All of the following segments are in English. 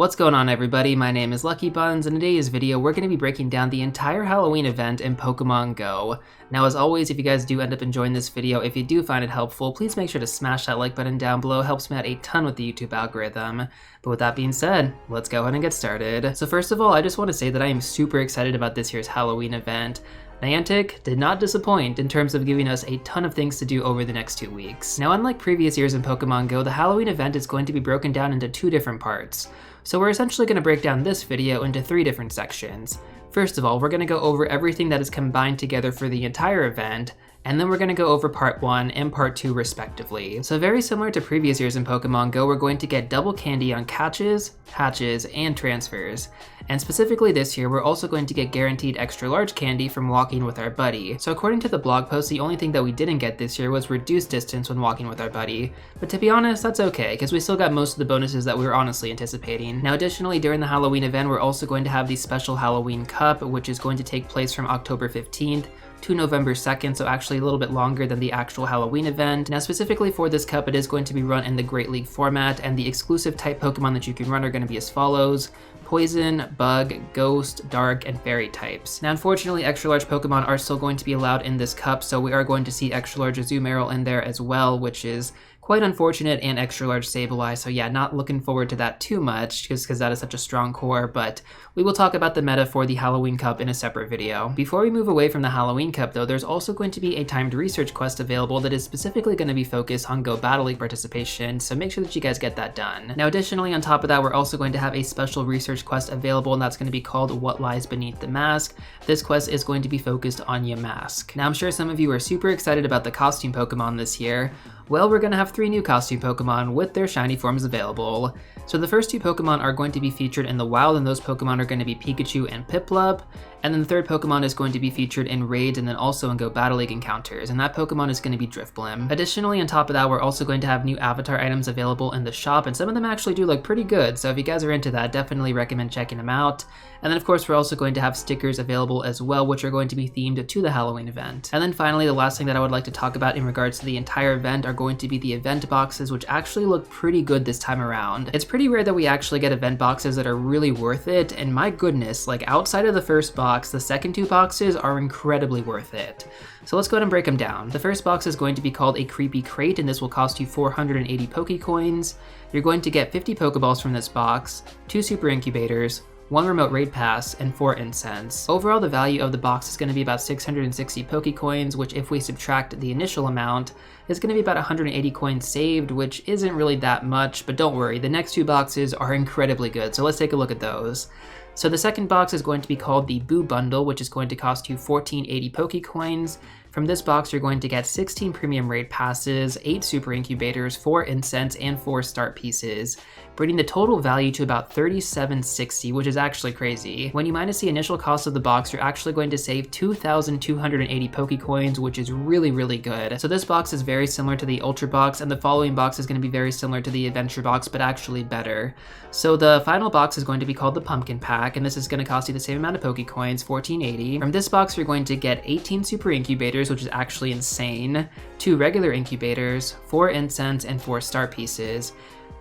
What's going on, everybody? My name is LuckyBunz, and in today's video we're going to be breaking down the entire Halloween event in Pokemon Go. Now, as always, if you guys do end up enjoying this video, if you do find it helpful, please make sure to smash that like button down below. It helps me out a ton with the YouTube algorithm. But with that being said, let's go ahead and get started. So first of all, I just want to say that I am super excited about this year's Halloween event. Niantic did not disappoint in terms of giving us a ton of things to do over the next 2 weeks. Now, unlike previous years in Pokemon Go, the Halloween event is going to be broken down into 2 different parts. So we're essentially going to break down this video into 3 different sections. First of all, we're going to go over everything that is combined together for the entire event, and then we're going to go over part 1 and part 2 respectively. So very similar to previous years in Pokemon Go, we're going to get double candy on catches, hatches, and transfers. And specifically this year, we're also going to get guaranteed extra large candy from walking with our buddy. So according to the blog post, the only thing that we didn't get this year was reduced distance when walking with our buddy. But to be honest, that's okay, because we still got most of the bonuses that we were honestly anticipating. Now additionally, during the Halloween event, we're also going to have the special Halloween Cup, which is going to take place from October 15th to November 2nd, so actually a little bit longer than the actual Halloween event. Now specifically for this cup, it is going to be run in the Great League format, and the exclusive type Pokemon that you can run are going to be as follows: Poison, Bug, Ghost, Dark, and Fairy types. Now unfortunately, extra large Pokemon are still going to be allowed in this cup, so we are going to see extra large Azumarill in there as well, which is quite unfortunate, and extra large Sableye, so yeah, not looking forward to that too much, just because that is such a strong core, but we will talk about the meta for the Halloween Cup in a separate video. Before we move away from the Halloween Cup though, there's also going to be a timed research quest available that is specifically going to be focused on Go Battle League participation, so make sure that you guys get that done. Now additionally, on top of that, we're also going to have a special research quest available, and that's going to be called What Lies Beneath the Mask. This quest is going to be focused on Yamask. Now I'm sure some of you are super excited about the costume Pokemon this year. Well, we're going to have 3 new costume Pokemon with their shiny forms available. So the first 2 Pokemon are going to be featured in the wild, and those Pokemon are going to be Pikachu and Piplup. And then the third Pokemon is going to be featured in raids and then also in Go Battle League encounters, and that Pokemon is going to be Drifblim. Additionally, on top of that, we're also going to have new avatar items available in the shop, and some of them actually do look pretty good, so if you guys are into that, definitely recommend checking them out. And then of course, we're also going to have stickers available as well, which are going to be themed to the Halloween event. And then finally, the last thing that I would like to talk about in regards to the entire event are going to be the event boxes, which actually look pretty good this time around. It's pretty rare that we actually get event boxes that are really worth it, and my goodness, like outside of the first box, the second 2 boxes are incredibly worth it. So let's go ahead and break them down. The first box is going to be called a Creepy Crate, and this will cost you 480 Pokecoins. You're going to get 50 Pokeballs from this box, 2 Super Incubators, 1 remote raid pass, and 4 incense. Overall, the value of the box is going to be about 660 Pokecoins, which if we subtract the initial amount, is going to be about 180 coins saved, which isn't really that much, but don't worry, the next 2 boxes are incredibly good, so let's take a look at those. So the second box is going to be called the Boo Bundle, which is going to cost you 1480 Pokecoins. From this box, you're going to get 16 premium raid passes, 8 super incubators, 4 incense, and 4 start pieces, bringing the total value to about 3760, which is actually crazy. When you minus the initial cost of the box, you're actually going to save 2280 Pokecoins, which is really, really good. So this box is very similar to the Ultra Box, and the following box is going to be very similar to the Adventure Box, but actually better. So the final box is going to be called the Pumpkin Pack, and this is going to cost you the same amount of Pokecoins, 1480. From this box, you're going to get 18 super incubators, which is actually insane, 2 regular incubators, 4 incense, and 4 star pieces,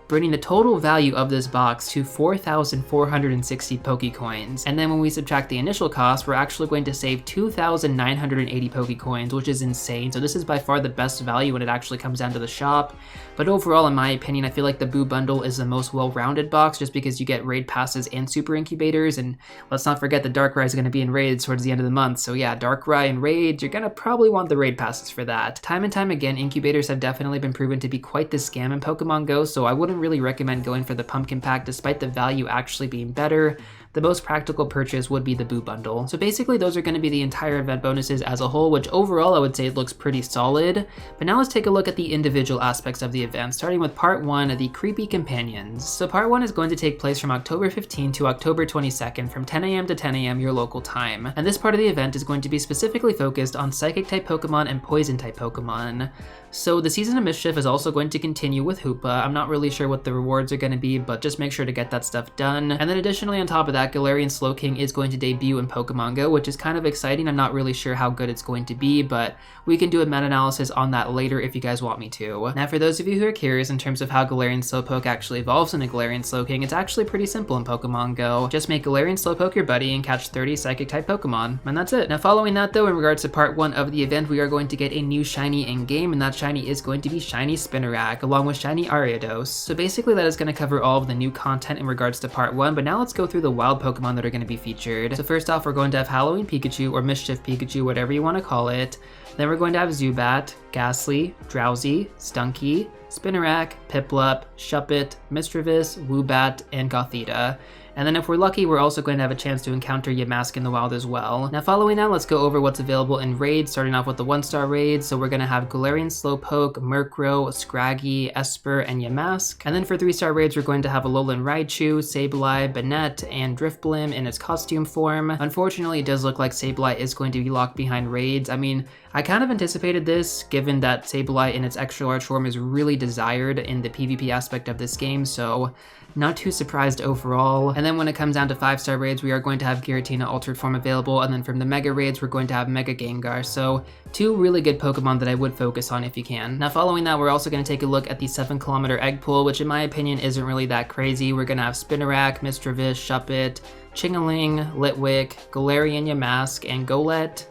bringing the total value of this box to 4,460 Pokecoins. And then when we subtract the initial cost, we're actually going to save 2,980 Pokecoins, which is insane. So this is by far the best value when it actually comes down to the shop. But overall, in my opinion, I feel like the Boo Bundle is the most well-rounded box, just because you get raid passes and super incubators, and let's not forget that Darkrai is going to be in raids towards the end of the month. So yeah, Darkrai and raids, you're going to probably want the raid passes for that. Time and time again, incubators have definitely been proven to be quite the scam in Pokemon Go, so I wouldn't really recommend going for the Pumpkin Pack despite the value actually being better. The most practical purchase would be the Boo Bundle. So basically those are going to be the entire event bonuses as a whole, which overall I would say it looks pretty solid. But now let's take a look at the individual aspects of the event, starting with part 1, the Creepy Companions. So part 1 is going to take place from October 15th to October 22nd from 10 a.m. to 10 a.m. your local time. And this part of the event is going to be specifically focused on Psychic type Pokemon and Poison type Pokemon. So the Season of Mischief is also going to continue with Hoopa. I'm not really sure what the rewards are going to be, but just make sure to get that stuff done. And then additionally on top of that, that Galarian Slowking is going to debut in Pokemon Go, which is kind of exciting. I'm not really sure how good it's going to be, but we can do a meta-analysis on that later if you guys want me to. Now, for those of you who are curious in terms of how Galarian Slowpoke actually evolves into Galarian Slowking, it's actually pretty simple in Pokemon Go. Just make Galarian Slowpoke your buddy and catch 30 Psychic-type Pokemon, and that's it. Now, following that though, in regards to part 1 of the event, we are going to get a new shiny in-game, and that shiny is going to be shiny Spinarak, along with shiny Ariados. So basically that is going to cover all of the new content in regards to part 1, but now let's go through the wild Pokemon that are going to be featured. So first off, we're going to have Halloween Pikachu, or Mischief Pikachu, whatever you want to call it. Then we're going to have Zubat, Ghastly, Drowsy, Stunky, Spinarak, Piplup, Shuppet, Mischievous, Woobat, and Gothita. And then if we're lucky, we're also going to have a chance to encounter Yamask in the wild as well. Now following that, let's go over what's available in raids, starting off with the 1-star raids. So we're going to have Galarian Slowpoke, Murkrow, Scraggy, Esper, and Yamask. And then for 3-star raids, we're going to have Alolan Raichu, Sableye, Banette, and Drifblim in its costume form. Unfortunately, it does look like Sableye is going to be locked behind raids. I mean, I kind of anticipated this, given that Sableye in its extra large form is really desired in the PvP aspect of this game, so not too surprised overall. And then when it comes down to 5-star raids, we are going to have Giratina altered form available, and then from the Mega raids, we're going to have Mega Gengar. So 2 really good Pokemon that I would focus on if you can. Now following that, we're also going to take a look at the 7-kilometer egg pool, which in my opinion isn't really that crazy. We're going to have Spinarak, Mischievous, Shuppet, Chingaling, Litwick, Galarian Yamask, and Golett.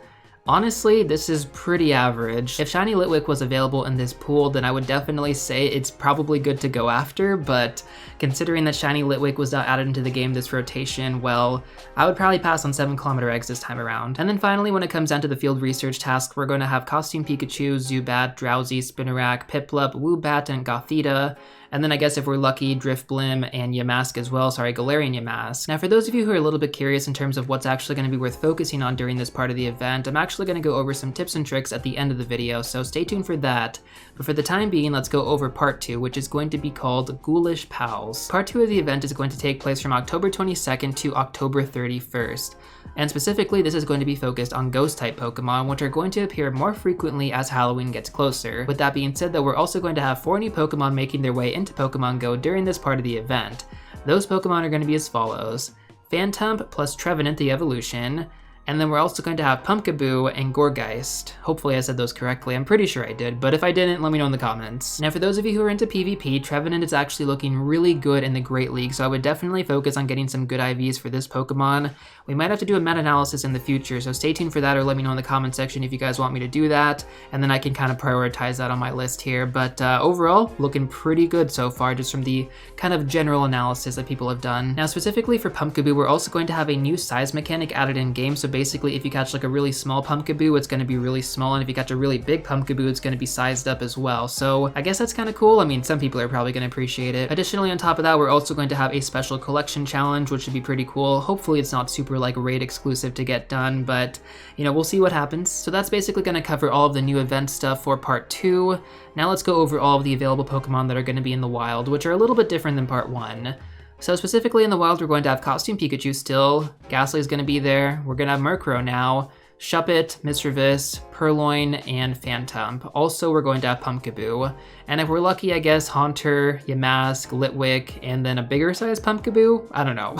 Honestly, this is pretty average. If shiny Litwick was available in this pool, then I would definitely say it's probably good to go after, but considering that shiny Litwick was not added into the game this rotation, well, I would probably pass on 7-kilometer eggs this time around. And then finally, when it comes down to the field research task, we're going to have Costume Pikachu, Zubat, Drowsy, Spinarak, Piplup, Woobat, and Gothita. And then I guess if we're lucky, Drifblim and Yamask as well, Galarian Yamask. Now for those of you who are a little bit curious in terms of what's actually going to be worth focusing on during this part of the event, I'm actually going to go over some tips and tricks at the end of the video, so stay tuned for that. But for the time being, let's go over part 2, which is going to be called Ghoulish Pals. Part 2 of the event is going to take place from October 22nd to October 31st. And specifically, this is going to be focused on Ghost-type Pokemon, which are going to appear more frequently as Halloween gets closer. With that being said though, we're also going to have 4 new Pokemon making their way into Pokemon Go during this part of the event. Those Pokemon are going to be as follows: Phantump plus Trevenant the evolution, and then we're also going to have Pumpkaboo and Gourgeist. Hopefully I said those correctly, I'm pretty sure I did, but if I didn't, let me know in the comments. Now for those of you who are into PvP, Trevenant is actually looking really good in the Great League, so I would definitely focus on getting some good IVs for this Pokemon. We might have to do a meta-analysis in the future, so stay tuned for that, or let me know in the comment section if you guys want me to do that, and then I can kind of prioritize that on my list here. But overall, looking pretty good so far, just from the kind of general analysis that people have done. Now specifically for Pumpkaboo, we're also going to have a new size mechanic added in game, so basically if you catch like a really small Pumpkaboo, it's going to be really small, and if you catch a really big Pumpkaboo, it's going to be sized up as well. So I guess that's kind of cool. I mean, some people are probably going to appreciate it. Additionally, on top of that, we're also going to have a special collection challenge, which should be pretty cool. Hopefully it's not super like raid exclusive to get done, but you know, we'll see what happens. So that's basically going to cover all of the new event stuff for part 2. Now let's go over all of the available Pokemon that are going to be in the wild, which are a little bit different than part 1. So specifically in the wild, we're going to have Costume Pikachu still, Ghastly is going to be there, we're going to have Murkrow now, Shuppet, Mischievous, Purloin, and Phantump. Also, we're going to have Pumpkaboo. And if we're lucky, I guess Haunter, Yamask, Litwick, and then a bigger size Pumpkaboo? I don't know.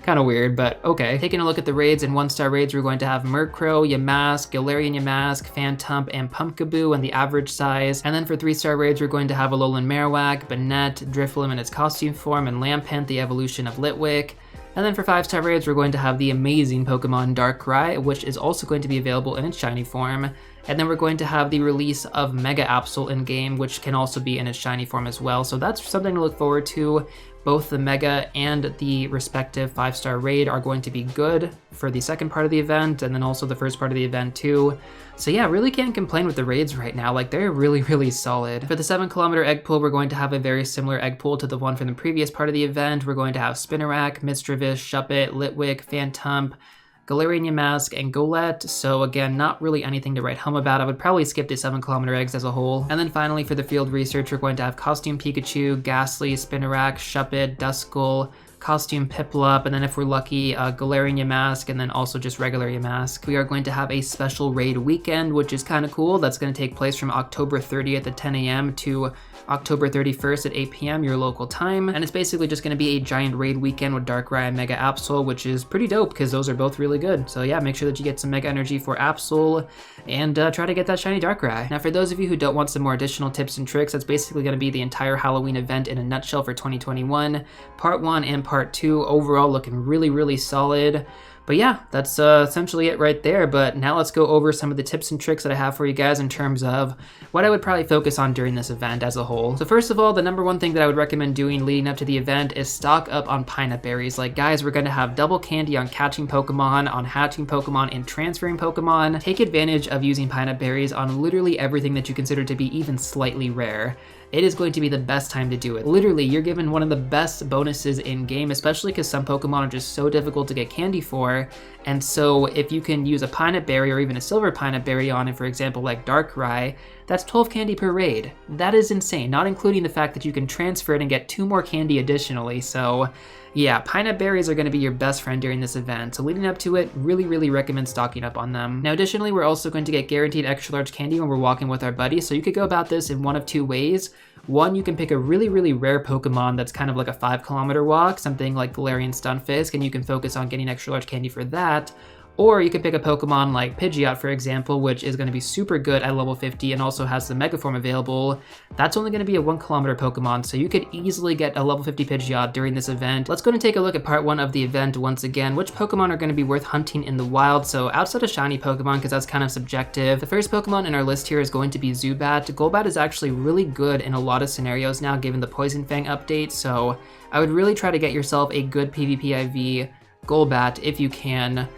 Kind of weird, but okay. Taking a look at the raids, in 1-star raids, we're going to have Murkrow, Yamask, Galarian Yamask, Phantump, and Pumpkaboo in the average size. And then for 3-star raids, we're going to have Alolan Marowak, Banette, Drifblim in its costume form, and Lampent, the evolution of Litwick. And then for 5-star raids, we're going to have the amazing Pokemon Darkrai, which is also going to be available in its shiny form. And then we're going to have the release of Mega Absol in-game, which can also be in its shiny form as well. So that's something to look forward to. Both the Mega and the respective 5-star raid are going to be good for the second part of the event, and then also the first part of the event too. So yeah, really can't complain with the raids right now. Like, they're really, really solid. For the 7-kilometer egg pool, we're going to have a very similar egg pool to the one from the previous part of the event. We're going to have Spinarak, Mischievous, Shuppet, Litwick, Phantump, Galarian Yamask, and Golett. So again, not really anything to write home about. I would probably skip the 7-kilometer eggs as a whole. And then finally, for the field research, we're going to have Costume Pikachu, Ghastly, Spinarak, Shuppet, Duskull, Costume Piplup, and then if we're lucky, Galarian Yamask, and then also just regular Yamask. We are going to have a special raid weekend, which is kind of cool. That's going to take place from October 30th at 10 a.m. to October 31st at 8 p.m. your local time, and it's basically just going to be a giant raid weekend with Darkrai and Mega Absol, which is pretty dope because those are both really good. So yeah, make sure that you get some Mega Energy for Absol and try to get that shiny Darkrai. Now for those of you who don't want some more additional tips and tricks, that's basically going to be the entire Halloween event in a nutshell for 2021. Part 1 and Part 2 overall looking really solid. But yeah, that's essentially it right there. But now let's go over some of the tips and tricks that I have for you guys in terms of what I would probably focus on during this event as a whole. So first of all, the number one thing that I would recommend doing leading up to the event is stock up on pineapple berries. Like guys, we're going to have double candy on catching Pokemon, on hatching Pokemon, and transferring Pokemon. Take advantage of using pineapple berries on literally everything that you consider to be even slightly rare. It is going to be the best time to do it. Literally, you're given one of the best bonuses in game, especially because some Pokemon are just so difficult to get candy for. And so if you can use a pineapple berry or even a silver pineapple berry on it, for example, like Darkrai, that's 12 candy per raid. That is insane, not including the fact that you can transfer it and get 2 more candy additionally. So yeah, pineapple berries are going to be your best friend during this event. So leading up to it, really recommend stocking up on them. Now additionally, we're also going to get guaranteed extra large candy when we're walking with our buddies. So you could go about this in one of 2 ways. One, you can pick a really rare Pokemon that's kind of like a 5-kilometer walk, something like Galarian Stunfisk, and you can focus on getting extra large candy for that. Or you could pick a Pokemon like Pidgeot, for example, which is going to be super good at level 50 and also has the Mega Form available. That's only going to be a 1-kilometer Pokemon, so you could easily get a level 50 Pidgeot during this event. Let's go and take a look at part 1 of the event once again. Which Pokemon are going to be worth hunting in the wild? So outside of shiny Pokemon, because that's kind of subjective, the first Pokemon in our list here is going to be Zubat. Golbat is actually really good in a lot of scenarios now, given the Poison Fang update, so I would really try to get yourself a good PvP IV Golbat if you can.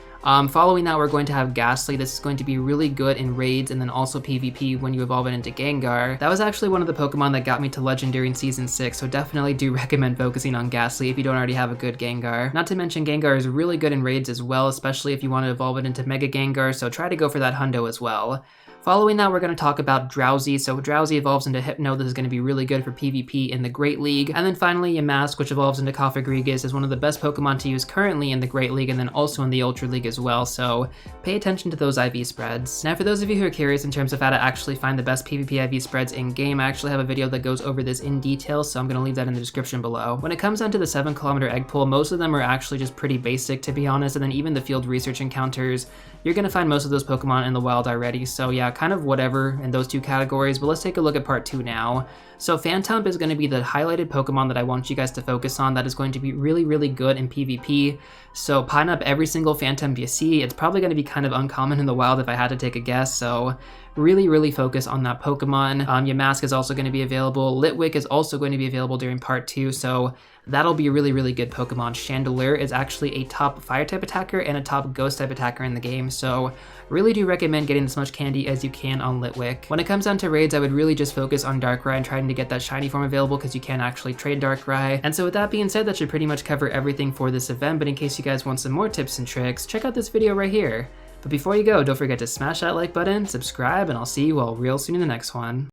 Following that, we're going to have Ghastly. This is going to be really good in raids and then also PvP when you evolve it into Gengar. That was actually one of the Pokemon that got me to Legendary in Season 6, so definitely do recommend focusing on Ghastly if you don't already have a good Gengar. Not to mention Gengar is really good in raids as well, especially if you want to evolve it into Mega Gengar, so try to go for that Hundo as well. Following that, we're going to talk about Drowsy. So Drowsy evolves into Hypno. This is going to be really good for PvP in the Great League. And then finally, Yamask, which evolves into Cofagrigus, is one of the best Pokemon to use currently in the Great League and then also in the Ultra League as well. So pay attention to those IV spreads. Now, for those of you who are curious in terms of how to actually find the best PvP IV spreads in game, I actually have a video that goes over this in detail, so I'm going to leave that in the description below. When it comes down to the 7-kilometer egg pool, most of them are actually just pretty basic, to be honest, and then even the field research encounters, you're going to find most of those Pokemon in the wild already. So yeah, kind of whatever in those 2 categories, but let's take a look at part 2 now. So Phantump is going to be the highlighted Pokemon that I want you guys to focus on. That is going to be really good in PvP. So pine up every single Phantump you see. It's probably going to be kind of uncommon in the wild if I had to take a guess, so really focus on that Pokemon. Yamask is also going to be available. Litwick is also going to be available during part 2, so that'll be a really good Pokemon. Chandelure is actually a top fire type attacker and a top ghost type attacker in the game, so really do recommend getting as much candy as you can on Litwick. When it comes down to raids, I would really just focus on Darkrai and trying to get that shiny form available because you can actually trade Darkrai. And so with that being said, that should pretty much cover everything for this event, but in case you guys want some more tips and tricks, check out this video right here. But before you go, don't forget to smash that like button, subscribe, and I'll see you all real soon in the next one.